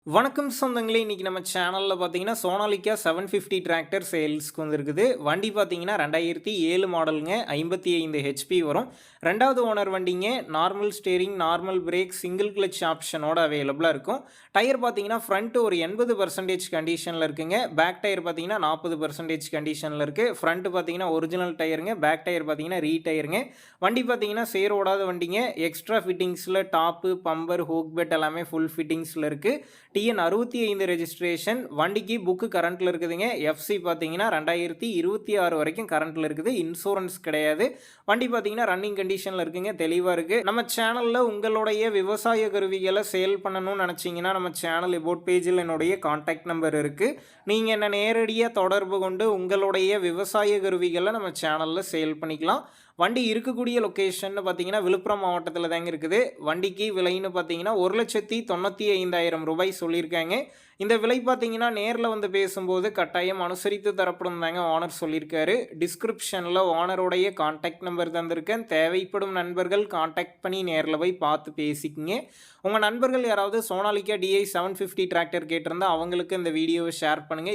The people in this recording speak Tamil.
வணக்கம் சொந்தங்களே! இன்னைக்கு நம்ம சேனல்ல பார்த்தீங்கன்னா, சோனாலிகா 750 டிராக்டர் சேல்ஸ்க்கு வந்திருக்குது. வண்டி பார்த்தீங்கன்னா 2007 மாடலுங்க. 55 ஹெச்பி வரும். 2வது ஓனர் வண்டிங்க. Normal steering, normal brake, single clutch ஆப்ஷனோட அவைலபிளா இருக்கும். டயர் பார்த்தீங்கன்னா, ஃப்ரண்ட் ஒரு 80% கண்டிஷன்ல இருக்குங்க. பேக் டயர் பார்த்தீங்கன்னா 40% கண்டிஷன்ல இருக்கு. ஃப்ரண்ட் பார்த்தீங்கன்னா ஒரிஜினல் டயருங்க. பேக் டயர் பார்த்தீங்கன்னா டயருங்க. வண்டி பார்த்தீங்கன்னா சேர் ஓடாத வண்டிங்க. எக்ஸ்ட்ரா ஃபிட்டிங்ஸ்ல டாப்பு, பம்பர், ஹூக் பெட் எல்லாமே ஃபுல் ஃபிட்டிங்ஸ்ல இருக்கு. TN 65 registration. வண்டிக்கு புக்கு கரண்ட்ல இருக்குதுங்க. எஃப்சி பார்த்தீங்கன்னா 2026 வரைக்கும் கரண்ட்ல இருக்குது. இன்சூரன்ஸ் கிடையாது. வண்டி பார்த்தீங்கன்னா ரன்னிங் கண்டிஷன்ல இருக்குங்க. தெளிவா இருக்கு. நம்ம சேனல்ல உங்களுடைய விவசாய கருவிகளை சேல் பண்ணணும்னு நினைச்சீங்கன்னா, நம்ம சேனல் எபோட் பேஜில் என்னுடைய கான்டாக்ட் நம்பர் இருக்கு. நீங்க என்ன நேரடியா தொடர்பு கொண்டு உங்களுடைய விவசாய கருவிகளை நம்ம சேனல்ல சேல் பண்ணிக்கலாம். வண்டி இருக்கக்கூடிய லொக்கேஷன்னு பார்த்தீங்கன்னா, விழுப்புரம் மாவட்டத்தில தாங்க இருக்குது. வண்டிக்கு விலைன்னு பார்த்தீங்கன்னா, ரூ. 1,95,000 சொல்லியிருக்காங்க. இந்த விலை பார்த்தீங்கன்னா, நேர்ல வந்து பேசும்போது கட்டாயம் அனுசரித்து தரப்படும் தாங்க ஓனர் சொல்லியிருக்காரு. டிஸ்கிரிப்ஷன்ல ஓனருடைய கான்டாக்ட் நம்பர் தந்திருக்கேன். தேவைப்படும் நண்பர்கள் கான்டாக்ட் பண்ணி நேர்ல போய் பார்த்து பேசிக்கங்க. உங்க நண்பர்கள் யாராவது சோனாலிகா டிஐ 750 டிராக்டர் கேட்டிருந்தா அவங்களுக்கு இந்த வீடியோவை ஷேர் பண்ணுங்க.